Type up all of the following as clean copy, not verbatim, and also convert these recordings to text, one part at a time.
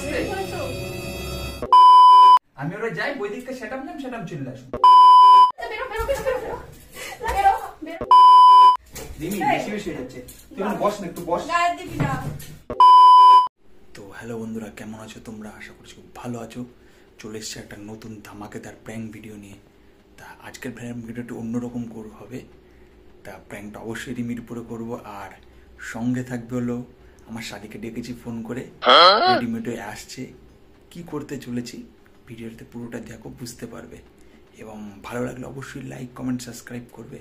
আসতে আমি ওরা যাই বৈদিককে সেটআপ নাম সেটআপ চলে আসুন রিমি বেশি বেশি হয়ে যাচ্ছে তুই বস না একটু বস গায়ে দিবি না। তো হ্যালো বন্ধুরা, কেমন আছো তোমরা? আশা করছি খুব ভালো আছো। চলে এসেছে একটা নতুন ধামাকেদার প্র্যাঙ্ক ভিডিও নিয়ে। তা আজকের প্র্যাঙ্ক ভিডিওটি অন্যরকম হবে। তা প্র্যাঙ্কটা অবশ্যই রিমির উপরে করব, আর সঙ্গে থাকবে হলো আমার শালিকে ডেকেছি ফোন করে, রেডিমেডে আসছে। কি করতে চলেছি ভিডিওতে পুরোটা দেখো, বুঝতে পারবে। এবং ভালো লাগলে অবশ্যই লাইক কমেন্ট সাবস্ক্রাইব করবে,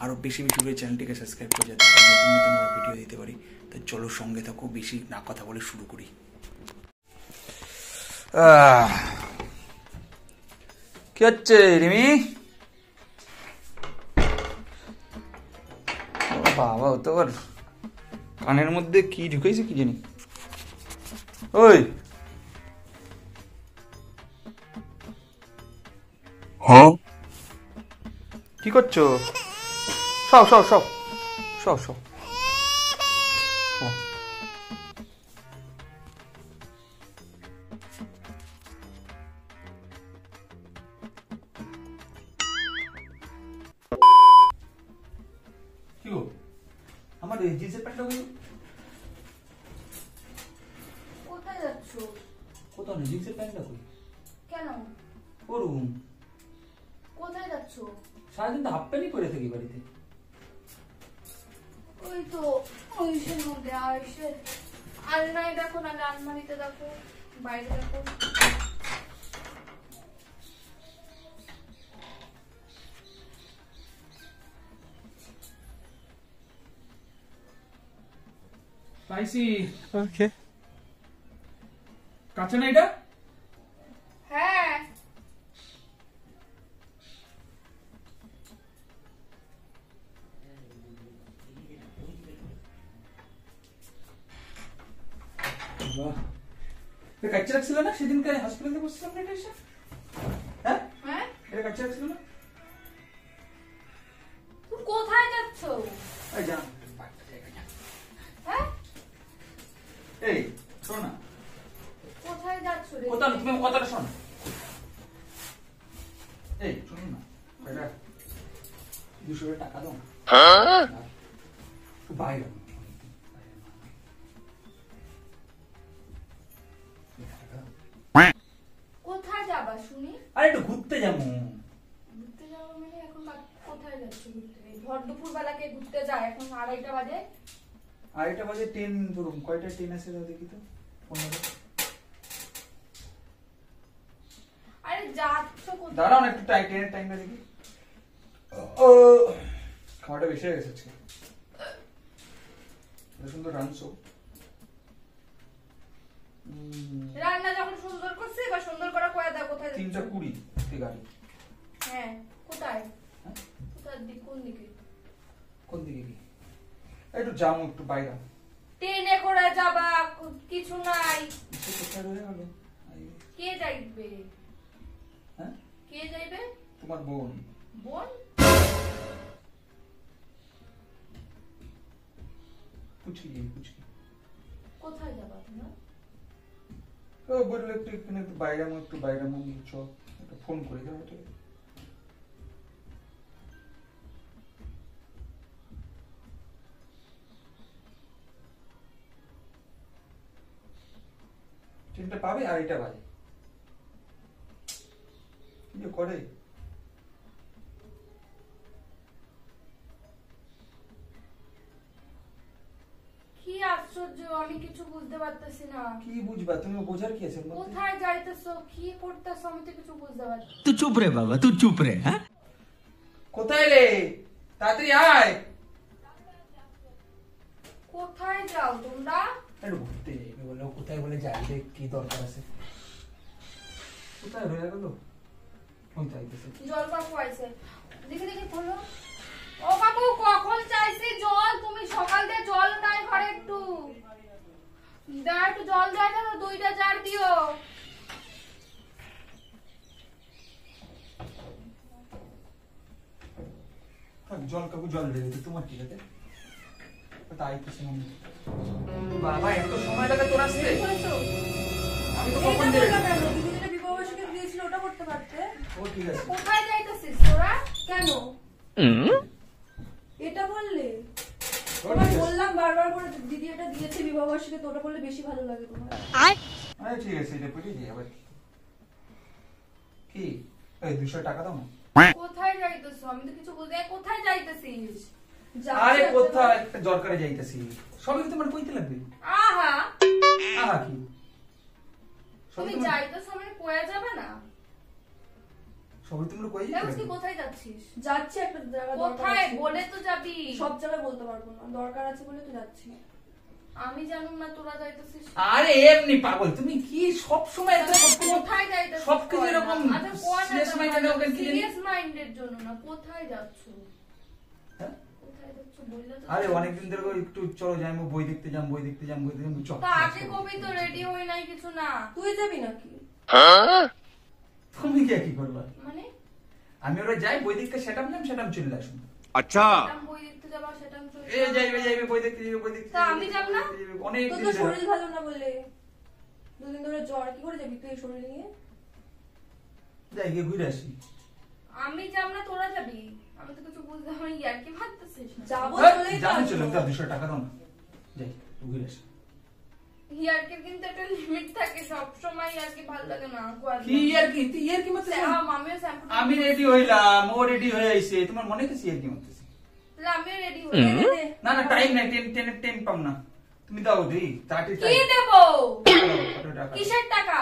আরও বেশি বেশি করে চ্যানেলটিকে সাবস্ক্রাইব করে যাতে নতুন নতুন আমরা ভিডিও দিতে পারি। তাই চলো সঙ্গে থাকো, বেশি না কথা বলে শুরু করি। কি হচ্ছে রিমি? বাবা তোর কানের মধ্যে কি ঢুকেছে কি জানি। ওই হ্যাঁ কি করছো? সব সব সব সব সব কি গো আমার এই জিন্সের প্যান্টটা কোথায় যাচ্ছ? কোথাও না, জিন্সের প্যান্টটা কই? কেন? করুন। কোথায় যাচ্ছ? সারাদিন তো হাফ প্যান্টই পরে থাকি বাড়িতে। ওই তো ওইসের মধ্যে আইসে আলনায় দেখো, না আলমারিতে দেখো, বাইরে দেখো। পাইছি। ওকে। কাছে না এটা? হ্যাঁ। বাহ, এটা কাছে রাখছিল না সেদিনকে হসপিটালে বসছিলাম না? এটা এসে হ্যাঁ হ্যাঁ এটা কাছে রাখছিল না? তুমি কোথায় যাচ্ছ? এই যা হ্যাঁ এই শোন না। কোথায় যাচ্ছ রে? কোথাও তুমি কথাটা শোন। এই শোন না, এটা 200 টাকা দাও। হ্যাঁ বাইরে কোথায় যাবা শুনি? আরে একটু ঘুরতে যাবো। ঘুরতে যাবো মানে এখন কোথায় যাচ্ছ ঘুরতে? ভর দুপুর বেলা কে ঘুরতে যায়? এখন 2:30 বাজে। 2:30 বাজে ট্রেন ধরুন, কয়টা ট্রেন আছে দেখি তো। 15। আরে যাচ্ছ কোথায়? দাঁড়াও না একটু, ট্রেনের টাইমটা দেখি। ও খাওয়াটা বেশি হয়ে গেছে। সুন্দর রাঁধছো। রান্না যখন সুন্দর করছি, বা সুন্দর করে কয়ে দাও কোথায় যাচ্ছ? 3:20 গাড়ি। হ্যাঁ কোথায়? কোথায় কোন দিকে? কোন দিকে কি? একটু যাবো একটু বাইরে। ট্রেনে করে যাবা, কিছু নাই। কোথায় রয়ে গেল? কে যাইবে? হ্যাঁ কে যাইবে? তোমার বোন। বোন? পুচকি পুচকি। কোথায় যাবা তোমরা? ও বললো একটু এখানে একটু বাইরে চ একটা ফোন করে দাও। এটা ট্রেনটা পাবে 2:30 বাজে। কি করে? কি আশ্চর্য, আমি কিছু বুঝতে পারতেছি না। কি বুঝবা তুমি? বোঝার কি আছে? কোথায় যাইতেছো, কি করতেছো, আমি তো কিছু বুঝতে পারছি। তুই চুপ রে বাবা, তুই চুপ রে। হ্যাঁ কোথায় রে? তাড়াতাড়ি আয়। কোথায় যাও তোমরা? একটু ঘুরতে যাইবে বলে, কোথায় বলে যাইবে, কি দরকার আছে? কোথায় রয়ে গেল? ফোন চাইতেছে। জল বাবু আইছে, দেখি দেখি বলো। ও বাবু কখন চাইছি জল? তুমি সকাল দিয়ে জল নাই ঘরে, একটু দাও, একটু জল দেয় না, 2টা জার দিও। জল কাকু জল দেবে তো, তোমার কি আছে? তাই কিছু মনে বাবা এত সময় লাগে তোর আসতে? ও ঠিক আছে। কোথায় যাইতেছিস তোরা? কেন এটা বললে? ও তোমায় ঠিক আছে। বললাম বারবার করে দিদি এটা দিয়েছে বিবাহবার্ষিকী, তো ওটা বললে বেশি ভালো লাগে তোমার। আরে ঠিক আছে, এটা পড়ে দিই আবার কি? এই 200 টাকা দাও না। কোথায় যাইতেছো? আমি তো কিছু বুঝতে কোথায় যাইতেছিস? আরে কোথায় একটা দরকারে যাইতাছি। সবই তোমার কইতে লাগবে। আহা আহা কি? তুমি যাইতেছো মানে কোয়া যাবে না? সবই তোমরা কই দেখো যাবে? কি কোথায় যাচ্ছিস? যাচ্ছে একটা জায়গা, দরকার কোথায় আছে। বলে তো যাবি। সব জায়গায় বলতে পারবো না, দরকার আছে বলে তো যাচ্ছি। আমি জানুম না তোরা যাইতেছিস। আরে এমনি পাগল তুমি কি সব সময় এত কোথায় যাইতেছিস? সবকিছু এরকম আচ্ছা কোয়া না serious minded ওকে কি জানি? সিরিয়াস মাইন্ডের জন্য না, কোথায় যাচ্ছো? হ্যাঁ? কোথায় যাচ্ছো বললে তো। আরে অনেকদিন ধরে একটু চলো যাই, আমি বই দেখতে যাম, বই দেখতে যাম, বই দেখতে যাম, চল। তা আগে কবি তো রেডি হই নাই কিছু না। তুই যাবি নাকি? তুমি কি করবা? মানে আমি ওরা যাই বই দেখতে, সেটাম নাম সেটাম চলে আসুন। अच्छा সেটাম বই দেখতে যাবা সেটাম চলে এ যাইবে যাইবে বই দেখতে যাইবে, বই দেখতে তা যাইবে, আমি যাব না? অনেক তোর দিন তো ধরে। শরীর ভালো না বলে 2 দিন ধরে জ্বর, কি করে যাবি তুই এই শরীর নিয়ে? যাই গিয়ে ঘুরে আসি। আমি যাব না তোরা যাবি? আমি তো কিছু বুঝতে আমি আর কি ভাবতেছিস না। যাবো হ্যাঁ, চলেই তো যাবো আসবো। চলো, দাও 200 টাকা দাও না। যাই ঘুরে আসি। ইয়ারকির কিন্তু একটা লিমিট থাকে, সব সময় ইয়ারকি ভালো লাগে না। কি ইয়ার কি? তুই ইয়ার কি মতে? আমিও শ্যাম্পু আমি রেডি হইলাম, ও রেডি হয়ে আইছে, তোমার মনে কিছু ইয়ার কি মতে? আমিও রেডি হই। দে। না না টাইম নাই, টেন পাম না। তুমি দাও দেই তাড়াতাড়ি কি দেব? কত টাকা? কিসের টাকা?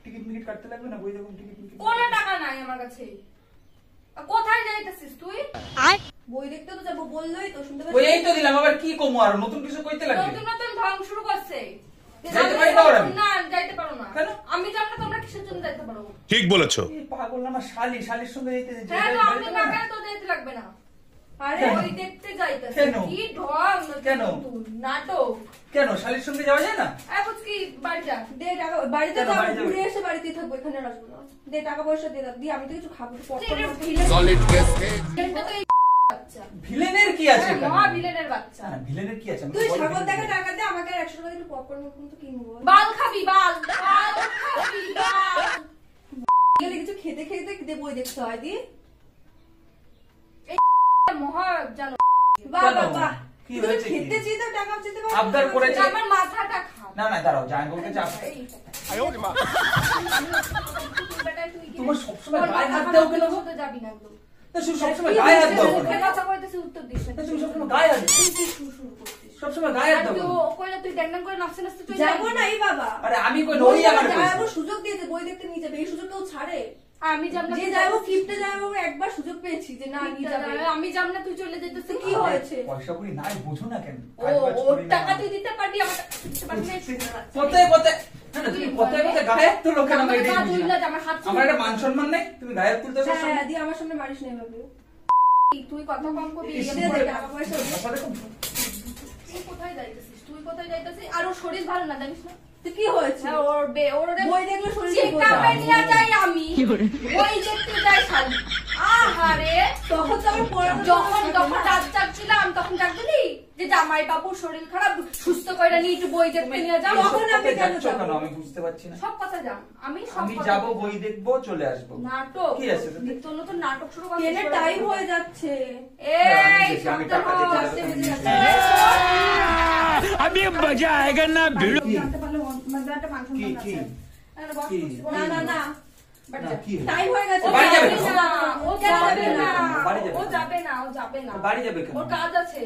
টিকিট মিকিট কাটতে লাগবে না, বই দেখুন টিকিট মিকিট। কোনো টাকা নাই আমার কাছে। আর কোথায় যাইতেছিস তুই? বই দেখতে তো যাবো বললোই তো, শুনতে ওই পাচ্ছিস? এই তো দিলাম, আবার কি কমু আর নতুন কিছু কইতে লাগবে? নতুন নতুন ঢং শুরু করছে। যাইতে পারি না ওরা? না যাইতে পারো না। কেন? আমি যাব না, তোমরা কিসের জন্য যাইতে পারো? ठीक बोलेছো এই পাগল না, আমার শালির সঙ্গে যেতে হ্যাঁ তো আমি না গেলে তো যাইতে লাগবে না। আরে কেন? ওই দেখতে যাইতেছে কেন? কি ঢং কেন? নতুন নাটক। কেন শালির সঙ্গে যাওয়া যায় না? কি বাড়ি যা। দে টাকা, বাড়িতে কেন যাবো, বাড়ি যাবে? ঘুরে এসে বাড়িতেই থাকবো, এখানে আর আসবো না। দে টাকা পয়সা দে, দি আমি তো কিছু খাবো, Serious পপকর্ন। सॉलिड केस এটা তো এই বাচ্চা। ভিলেনের কি আছে হ্যাঁ, এখানে? মহা ভিলেনের বাচ্চা। না, ভিলেনের কি আছে? আমি তুই বল ছাগল ভিলেনের দেখে কি আছে? টাকা দে, আমাকে আর 100 টাকা দিলে পপকর্ন তো কিনবো। বাল খাবি বাল বাল খাবি বাল। গেলে কিছু খেতে খেতে দে বই দেখতে হয় দি। মহা জানো বাহ কেন? বাহ বাহ, কি তুই হয়েছে কি? খেতে চেয়ে তো টাকা চেতে পারবি না। আবদার করেছে। আমার মাথাটা খারাপ। না না দাঁড়াও, জান বলতে চাপ। তোমার সবসময় গায়ে হাত দাও কেন গো? যাবি না একদম। না, তুমি সবসময় গায়ে হাত দাও মুখে কেন? কথা কইতেছি উত্তর দিস না। না, তুমি সবসময় গায়ে হাত দাও। তুই কি শুরু করছিস? সবসময় গায়ে হাত আর দাও তুই কেন? ও কইলে তুই ড্যাং ড্যাং করে নাচতে নাচতে চলে যাবো না এই বাবা। আরে আমি কই নই, আমার কইছে। যাবো, সুযোগ দিয়েছে বই দেখতে নিয়ে যাবে, এই সুযোগ কেউ ছাড়ে? আমি যাব না। যে যাবো গিফটে যাবো, একবার সুযোগ পেয়েছি যে না নিয়ে যাবে। আমি যাব না, তুই চলে যেতেছিস। তো কি হয়েছে? পয়সা করি নাই, বোঝো না কেন? ও ওর টাকা তুই দিতে পারবি, আমার টাকা দিতে পারবি না। কোথায় কোথায় না না, তুমি কোথায় কোথায় গায়ে হাত তুলো কেন? আমি আমাকে এটাই গা বুঝি তুললে না। আমার হাত আমার একটা মান সম্মান নেই, তুমি গায়ে হাত তুলতে হ্যাঁ সবসময়। হ্যাঁ, দি আমার সামনে মারিস না এভাবে। তুই কথা কম করবি। ইস, দে, দে, টাকা পয়সা দে। কথা দেখো। তুই কোথায় যাইতেছিস? তুই কোথায় যাইতেছিস? আর ওর শরীর ভালো না জানিস না? তো কি হয়েছে? হ্যাঁ, ওর বই দেখলে শরীর ঠিক হয়ে চেকআপে যায়। নিয়ে যাই আমি। ওই দেখতে যাই শালি। আহারে তখন তো আমার পড়ানো যখন তখন রাত চাচ্ছিলাম তখন ডাকলি যে জামাই বাবুর শরীর খারাপ, সুস্থ করে নিয়ে একটু বই দেখতে নিয়ে যাও। তখন তখন আমি আমি কেন যাচ্ছ যাবো? কেন? আমি বুঝতে পারছি না। সব কথা জান। আমি সব আমি কথা যাব, জানি। বই দেখবো, চলে আসবো। নাটক কি আছে তাতে? নিত্য নতুন নাটক শুরু করছিস। ট্রেনের টাইম হয়ে যাচ্ছে। এই আমি শব্দ টাকা দিতে হও। যাবো, তুমি अभी मजा आएगा ना भिड़ो কি? জানতে পারলে মানে একটা মান সম্মান কি? আছে। আরে বস কি? না না না, না, কি হয়েছে? টাইম হয়ে গেছে। ও বাড়ি যাবে যাবে কেন? না, ও যাবে না, বাড়ি যাবে ও কেন? যাবে না, ও যাবে না। বাড়ি যাবে কেন? ওর কাজ আছে।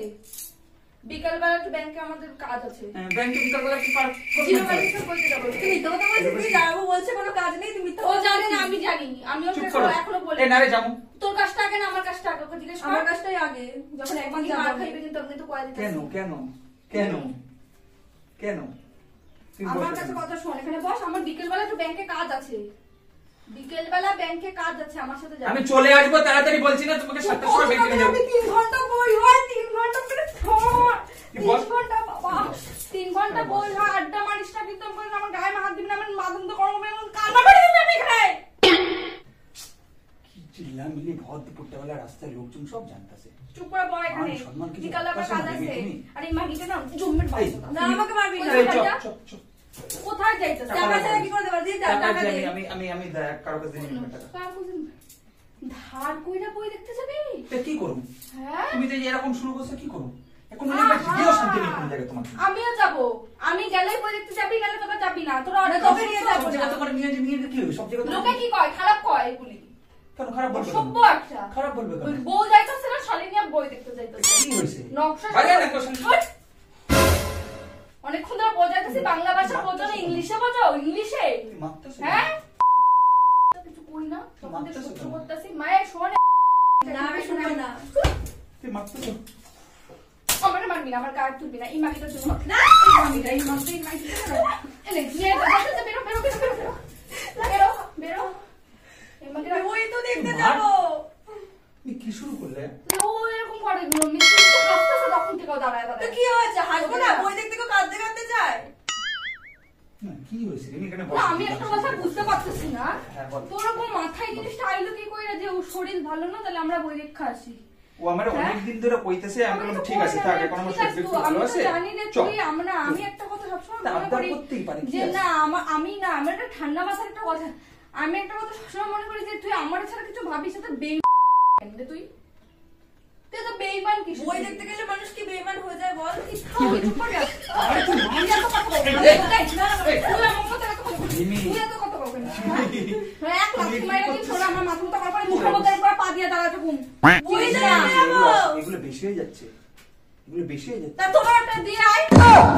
বিকাল বেলা একটু ব্যাংকে আমাদের কাজ আছে। ব্যাংকে বিকালবেলা কি পার জিরো ব্যালেন্সে করতে যাবো। তুমি মিথ্যা কথা বলছো, তুমি যাবো বলছে কোনো কাজ নেই, তুমি মিথ্যা ও কথা জানে না, বলছো। আমি জানি। আমি চুপ ওকে করো। এখনো বলি। এ না রে যাবো। তোর কাজটা আগে না আমার কাজটা আগে? ওকে জিজ্ঞেস কর। আমার কাজটাই আগে, যখন একদিন একদিন মার যাবো। খাইবে কিন্তু আমি কিন্তু কয়ে দিতেছি। কেন কেন কেন কেন? তুমি আমার বসো কাছে কেন? কথা শোন, এখানে বস। আমার বিকেল বেলা একটু ব্যাংকে কাজ আছে। বিকেল বেলা ব্যাংকে কাজ আছে, আমার সাথে যাবে। আমি চলে আসবো তাড়াতাড়ি, বলছি না তোমাকে 7টার সময় ব্যাংকে নিয়ে যাবো। আমি 3 ঘন্টা বই হয়, 3 ঘন্টা করে ছড়। কি 3 বল? ঘন্টা বাবা, 3 ঘন্টা বই হয়, আড্ডা মারিস না কিন্তু আমি আমার গায়ে হাত দিবি না, আমার মাথা তো গরম হবে, এমন কান্না করে দিবি আমি এখানে। কি চিল্লামিল্লি ভর দুপুরটা বেলা রাস্তায় লোকজন সব জানতাছে। চুপ করে বয় এখানে। মান সম্মান কিছু বিকালে আবার রাখতাছে কাজ না, আছে। তুমি? আরে মাগিটা না জম্মের এই, বাবা। না আমাকে মারবি না। এই, চপ চপ চপ। কোথায় যাইতেছে টাকা ছাড়া কি করে দেবা? দি টাকা দে। আমি কারো কাছে দিয়ে নিব টাকা। ধার কইরা বই দেখতে যাবি? তা কি করব? হ্যাঁ তুমি যে এরকম শুরু করছো কি করব? এখন আমি দিও শান্তি নেই কোন জায়গায় তোমাকে। আমিও যাব। আমি গেলেই বই দেখতে যাবি, গেলে তোরা যাবি না। তোরা না, তোকে নিয়ে যাবো সব জায়গা তোমার নিয়ে কি হবে? সব জায়গা লোকে কি কয়? খারাপ কয় এগুলি। কেন খারাপ বলবে? সভ্য একটা। খারাপ বলবে কেন? বউ যাইতেছে না, শালিনিয়া বই দেখতে যাইতেছে। কি হইছে? নকশা আরে না কোশ্চেন অনেকক্ষণ ধরে বোঝাইতেছি বাংলা ভাষা বোঝো না, ইংলিশে বোঝো। ইংলিশে মারতেছ? হ্যাঁ কিছু কই না, তোমাদের সহ্য করতেছি। মায়ের শোন না আমি শুনবো না। তুই মারতেছ? আমারে মারবি না, আমার গায়ে তুলবি না। এই মাগিটা তুই না এই মাগিটা এনে নিয়ে যা, বেরো বেরো বেরো বেরো বেরো বেরো বেরো। এই মাগিটা ওই তো দেখতে যাবো। তুমি কি শুরু করলে? ও এরকম করে মিষ্টি তো হাসতেছে তখন থেকে দাঁড়ায় তো দাঁড়ায়। কি হয়েছে? হাসবো না? বই দেখতে কেউ কাঁদতে কাঁদতে যায়? না কি হইছে? তুমি এখানে না আমি একটা কথা বুঝতে পারতেছি না, হ্যাঁ, বল। তোর ওরকম মাথায় জিনিসটা আইলো কি কইরা যে ওর শরীর ভালো না, তাহলে আমরা বই দেখে আসি। ও আমার অনেক দিন ধরে কইতেছে, আমি বললাম ঠিক আছে থাক, এখন আমার শরীর একটু ভালো আছে। জানি রে চল। তুই আমি একটা কথা সবসময় তা মনে আবদার করি করতেই পারি, কি যে আছে? না আমি না, আমার একটা ঠান্ডা মাথার একটা কথা, আমি একটা কথা সবসময় মনে করি যে তুই আমার ছাড়া কিছু ভাবিস না। বেইমান রে তুই, তুই তো বেইমান কি? বই দেখতে গেলে মানুষ কি বেঈমান হয়ে যায় বল? চুপ করে যা। আরে তুই আমি এত কথা বলবো না। এই, তুই আমার কথা এত কথা বলবি। রিমি। তুই এত কথা বলবি না। হ্যাঁ? এক লাথি মাইরা দিন ছোড়া আমার মাথা মতো করে মুখের মধ্যে একবার পা দিয়ে দাঁড়াতে ঘুম। বই চিনিস দেখতে না? যাবো। এগুলো বেশি হয়ে যাচ্ছে, এগুলো বেশি হয়ে যাচ্ছে, তা তোমার একটা দিয়ে আয়,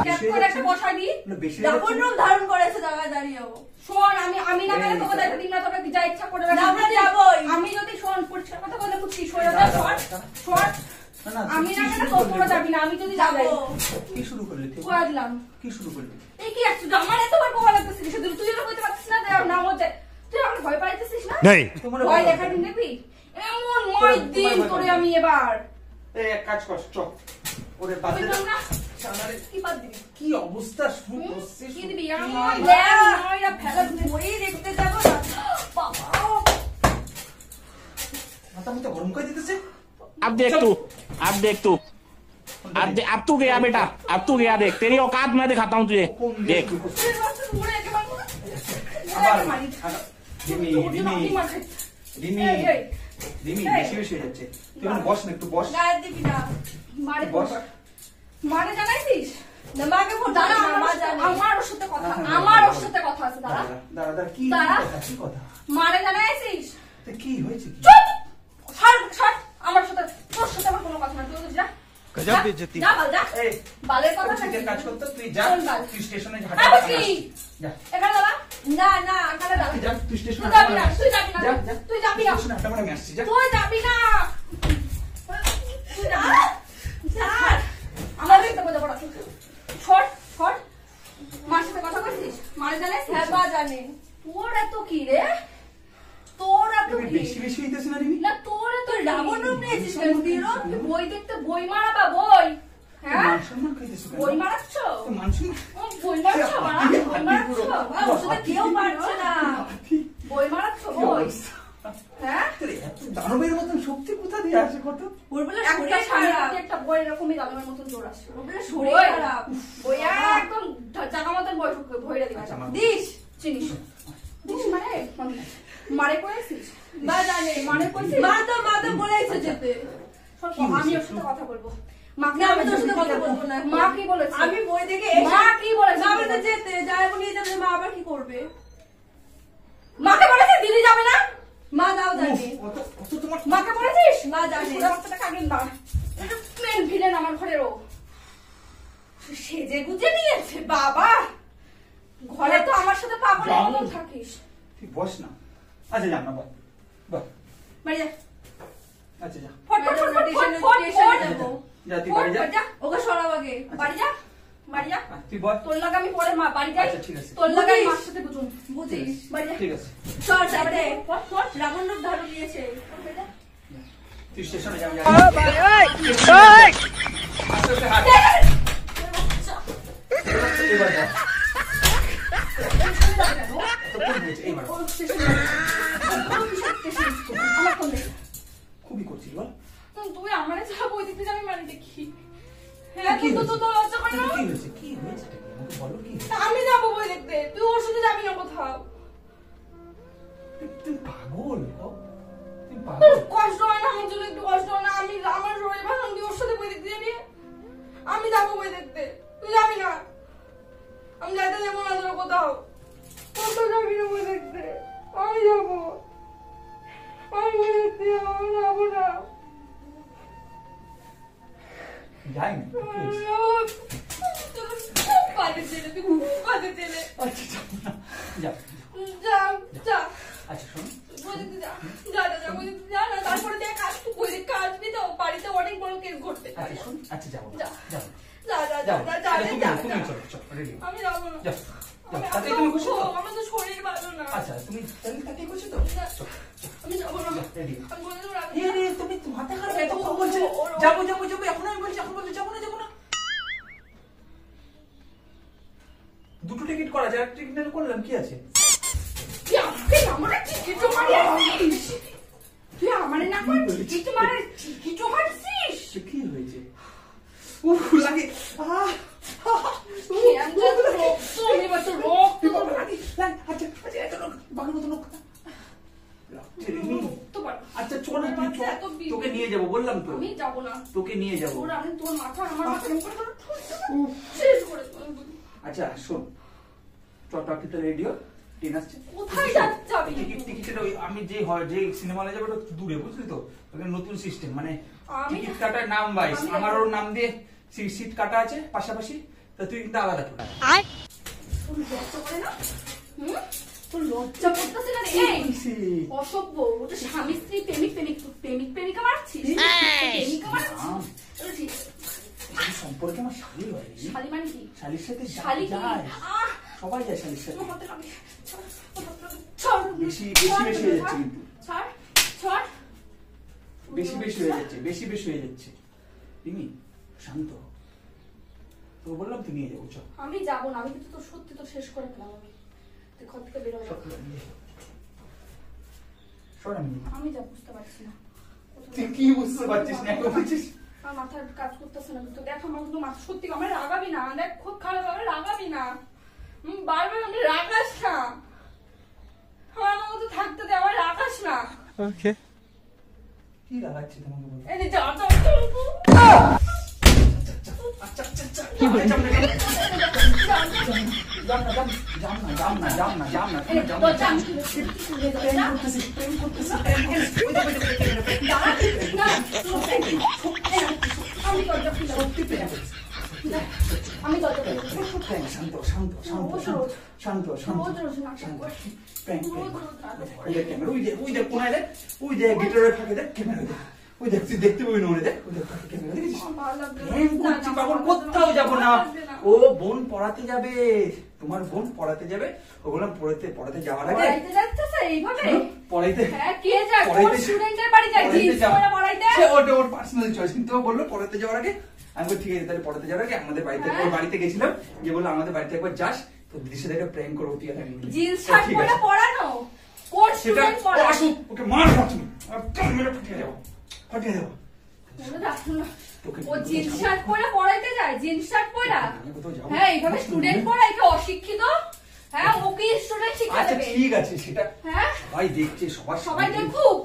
ক্যাপ করে একটা বসাই দি। এগুলো বেশি হয়ে ডাবল যাচ্ছে। রুম ধারণ করেছে জায়গায় দাঁড়িয়েও। শোন আমি না গেলে তোকে দেখতে দিন না, তোকে যা ইচ্ছা করে রাখ। না, আমরা যাবোই। আমি যদি শোন পরিষ্কার কথা বলে বুঝছি সরে যা। শোন না, না, আমি তুই না কি গেলে শুরু তোর করলি? যাবি না, আমি যদি যাবো কি শুরু করলি তুই? কয়ে দিলাম। কি শুরু করলি? এই কি একটু আমার এতবার বোকা লাগতেছিস, শুধু তুই তো কইতে পারছিস না না হচ্ছে। তুই আমাকে ভয় পাইতেছিস না? नहीं তোমার ভয় দেখা দিন দেখবি এমন মই দিন তোরে আমি এবার। এই এক কাজ কর, চল ওরে বাদ দে বুঝলাম না। শালারে, কি বাদ দিবি? কি অবস্থা শুরু করছিস? কি দিবি? কি আমার না? দেখ নয়রা ফেলা দিবি। বই দেখতে যাবো না। বাবা মাথা মুথা গরম করে দিতেছে। अब देख तू अब तू गया बेटा, अब तू गया, देख तेरी औकात मैं दिखाता हूँ तुझे, কোন देख দিকে করছিস? তুই বাচ্চা দূরে একে মারবো না। আবার মারি। রিমি রিমি রিমি রিমি বেশি বেশি হয়ে যাচ্ছে। তুই এখন বস না, একটু বস। গায়ে দিবি না। মারে বস। মারে জানাইছিস? না মাকে ফোন দাঁড়া দাঁড়া মা জানে। আমার ওর সাথে কথা, হ্যাঁ, আমার ওর দাঁড়া। সাথে কথা আছে। দাঁড়া দাঁড়া দাঁড়া, কি দাঁড়া। কথা, কি কথা? মারে জানাইছিস? তা কি হয়েছে কি? চুপ ছাড় ছাড়, আমার সাথে তোর সাথে আমার কোনো কথা না। তুই যা गजब बेइज्जती। যা বাল যা। এই বালের কথা তুই যে কাজ করতে, তুই যা, কোন বাল? তুই স্টেশনে যা। হ্যাঁ, বুঝলি। যা এখানে দাঁড়া। না না এখানে দাঁড়া। তুই যা, তুই স্টেশনে তুই যাবি না, তুই যাবি না, যা যা, তুই যাবি না, স্টেশনে হাঁটা মারা আমি আসছি, যা। তুই যাবি না, তুই যাবি না। ছাড়। আমার দেখতে বলে বড় ছড় ছড়। মার সাথে কথা বলছিস? মারে জানাইছিস? হ্যাঁ মা জানে। তোর এত কি রে? তোর এত তুমি কি? বেশি বেশি হইতেছে না রিমি? না তোর এত তুই রাবণ রূপ নিয়েছিস কেন দিরো? তুই বই দেখতে বই মারাবা বই? হ্যাঁ মান সম্মান খাইতেছো কেন? বই মারাচ্ছ? তুই মান সম্মান বই মারাচ্ছ মারা? বই মারাচ্ছ? ওর সাথে কেউ পারছে না। বই মারাচ্ছ কি বই? অবস্থা? হ্যাঁ তোর এত দানবের মতন শক্তি কোথা দিয়ে আসে কত? ওর বলে একটা শরীর সামনে খারাপ। থেকে একটা বই এরকমই দামের মতন জোর আসে। ওর বলে শরীর বই খারাপ। বই একদম জাগা মতন বই ভইরা দিবা। আচ্ছা, মা। দিস চিনিস দিস মানে মারে কইছিস? মা জানে। মানে কইছিস? মা তো বলেছে যেতে। আমি ওর সাথে কথা বলবো। মা না আমি তোর সাথে কথা বলবো না। মা কি বলেছে? আমি বই দেখে মা কি বলেছে? মা বলেছে যেতে যাবো নিয়ে যাবে। মা আবার কি করবে? মাকে বলেছে দিদি যাবে না? মা দাও জানে। অত তোমার মাকে বলেছিস? মা জানে। ওরা বাচ্চাটা কাগেন না। এটা মেন ভিলেন আমার ঘরেরও। সেজে গুজে নিয়েছে বাবা। ঘরে তো আমার সাথে পাগলের মতন থাকিস। তুই বস না। আচ্ছা যা না, বল বল। বাড়ি যা। আচ্ছা যা, ফট ফট ফট ফট ফট ফট স্টেশনে ফট। যাবো। যা তুই বাড়ি যা। যা। ওকে সরাব আগে। বাড়ি যা। বাড়ি যা। তুই বল। তোর লাগা আমি পরে মা বাড়ি যাই। আচ্ছা, ঠিক আছে। তোর লাগা আমি বুঝিস? মার সাথে বুঝুম। বুঝিস? বাড়ি যা। ঠিক আছে, চল যাবে। ফট ফট। রাবণ রূপ ধারণ নিয়েছে। তুই স্টেশনে যা। ओ भाई ओए আস্তে আস্তে হাঁট। এবার যা। তো কোন হয়েছে এইবার? ও স্টেশনে আমার কোন দেখ। খুবই করছিস বল। তুই আমার যা বই দেখতে যাবি মানে দেখি। হ্যাঁ তুই তো লজ্জা করে না? কি হয়েছে? কি হয়েছে? আমাকে বলো কি? আমি যাবো বই দেখতে, তুই ওর সাথে যাবি না কোথাও। তুই পাগল, তুই পাগল। তোর কষ্ট হয় না আমার জন্য? একটু কষ্ট হয় না? আমি আমার শরীর ভালো, তুই ওর সাথে বই দেখতে যাবি? আমি যাবো বই দেখতে, তুই যাবি না। আমি যাইতে যাবো না তোর কোথাও, কোথাও যাবি না বই দেখতে। আমি যাবো, আমি বই দেখতে যাবো, আমি যাবো না। যাই না, খুব বাজে ছেলে, তুই খুব বাজে ছেলে। আচ্ছা যাবো না, যা। যা যা আচ্ছা শোন, বই দেখতে যা, যা যা যা বই দেখতে যা না। তারপরে দেখ কাজ, তুই বই দেখতে আসবি তো, বাড়িতে অনেক বড় কেস ঘটতে পারে। আচ্ছা শোন, আচ্ছা যাবো না, যা। যাবো না। যা যা যা যাও, যা যা আচ্ছা, যা তুমি যা। চলো, চলো, ready হও। আমি যাবো না। যাও, যাও। আমি তাতে তুমি খুশি তো? আমার তো শরীর ভালো না। আচ্ছা, তুমি তাহলে তাতেই খুশি তো? না, চলো, আমি যাবো না। যাও, ready হও। আমি বলে দেবো রাখবো এ না। রে, তুমি মাথা খারাপ, এতক্ষণ বলছিলে যাবো যাবো যাবো, এখন আমি বলছি, এখন বলছি যাবো না যাবো না। দুটো টিকিট করা যায়, একটা টিকিট করলাম, কি আছে? তুই আমাকে আমারে টিকিট মারিস? তুই আমারে না করে টিকিট মারে, টিকিট মারছিস? সে কি হয়েছে? উফ, লাগে। আচ্ছা, এত লোক, বাঘের মতো লোক। আচ্ছা চল না, তুই চল, তোকে নিয়ে যাবো বললাম তো, আমি যাবো না। তোকে নিয়ে যাবো। তোর মাথা আমার মাথা শেষ করে দেবো। আচ্ছা শোন, চটটা রেডিও ট্রেন আসছে। কোথায় যাবি? টিকিটের ওই আমি যে সিনেমা হলে যাবো ওটা দূরে, বুঝলি তো? ওখানে নতুন সিস্টেম, মানে আমি- টিকিট কাটার নাম বাইস, আমি- আমার ওর নাম দিয়ে সিট কাটা আছে পাশাপাশি, তা তুই কিন্তু আলাদা করে। তোর লজ্জা করে না? হুম? তোর লজ্জা করতেছে না রে? এই অসভ্য, ওটা স্বামী স্ত্রী প্রেমিকা মারছিস? প্রেমিকা মারছিস? এটা ঠিক। এই সম্পর্কে আমার শালি হয় রে। শালি মানে কি? শালির সাথে শালি কি? যায়, আহ! সবাই যায় শালির সাথে। তোর হাতে লাগে। ছাড়, তোর হাতে লাগে। ছাড়। বেশি ছাড়, বেশি হয়ে যাচ্ছে ছাড়, কিন্তু, ছাড়, ছাড়। বেশি হয়ে যাচ্ছে, বেশি হয়ে যাচ্ছে। তুমি শান্ত, তো বললাম তুই নিয়ে যাবো, চল। আমি যাবো না, আমি কিন্তু তোর সত্যি তো শেষ করে দিলাম আমি। তুই ঘর থেকে বেরো না। শোন, আমি যা বুঝতে পারছি না। তুই কি বুঝতে পারছিস না, এখন বলছিস? আমার মাথার কাজ করতেছে না কিন্তু। দেখ আমার কিন্তু মাথা সত্যি, আমার রাগাবি না। দেখ খুব খারাপ, আমার রাগাবি না। বারবার আমি রাগাস না, আমার মতো থাকতে দে, আমার রাগাস না। কি রাগাচ্ছি তোমাকে বল? এই যে যা যা আচ্ছা আচ্ছা আচ্ছা, কি হয়েছে? যাম না, আমি দেখতে পাবি না, কোথাও যাবো না। ও বোন পড়াতে যাবে, তোমার বোন পড়াতে যাবে, ওগুলো পড়াতে যাওয়ার আগে পড়াইতে যাচ্ছে এইভাবে? পড়াইতে, হ্যাঁ, কে যায়? কোন স্টুডেন্টের বাড়ি যায় জিন্স পরে পড়াইতে? ওটা ওর পার্সোনাল চয়েস, কিন্তু ও বললো পড়াতে যাওয়ার আগে। আমি বলি ঠিক আছে, তাহলে পড়াতে যাওয়ার আগে আমাদের বাড়িতে, ওর বাড়িতে গেছিলাম, যে বললো আমাদের বাড়িতে একবার যাস, তো দিদির সাথে একটা প্র্যাঙ্ক করবো, তুই আর আমি মিলে। জিন্স শার্ট পরে পড়ানো? কোন সেটা স্টুডেন্ট পড়ায়? আসুক, ওকে মার ফাটিয়ে, মেরে ফাটিয়ে দেবো, ফাটিয়ে দেবো। ও জিন্স শার্ট পরে পড়াইতে যায়? জিন্স শার্ট পরা? আমি কোথাও যাবো। হ্যাঁ, এইভাবে স্টুডেন্ট পড়ায়? কে অশিক্ষিত? হ্যাঁ, ওকে স্টুডেন্ট শিক্ষা আচ্ছা দেবে? ঠিক আছে, সেটা হ্যাঁ, সবাই দেখছে, সবাই সবাই দেখুক।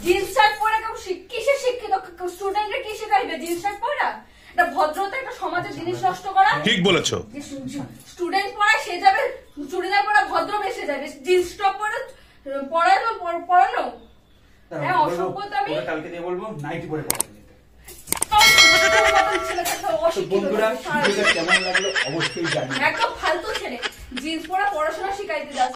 জিন্স শার্ট পরে কেউ কিসে শিক্ষিত? স্টুডেন্টরা কি শিখাইবে জিন্স শার্ট পরা? এটা ভদ্রতা, একটা সমাজের জিনিস নষ্ট করা। ঠিক বলেছো। স্টুডেন্ট পড়ায়, সে যাবে চুড়িদার পরা ভদ্র বেশে যাবে, জিন্স টপ পরে পড়ানো? হ্যাঁ, অসভ্যতা। আমি কালকে দিয়ে বলবো নাইটি পরে পড়াতে যেতে। ছেলেটাকে অশিক্ষিত বন্ধুরা সারা- কেমন লাগলো অবশ্যই জানি। একদম ফালতু ছেলে।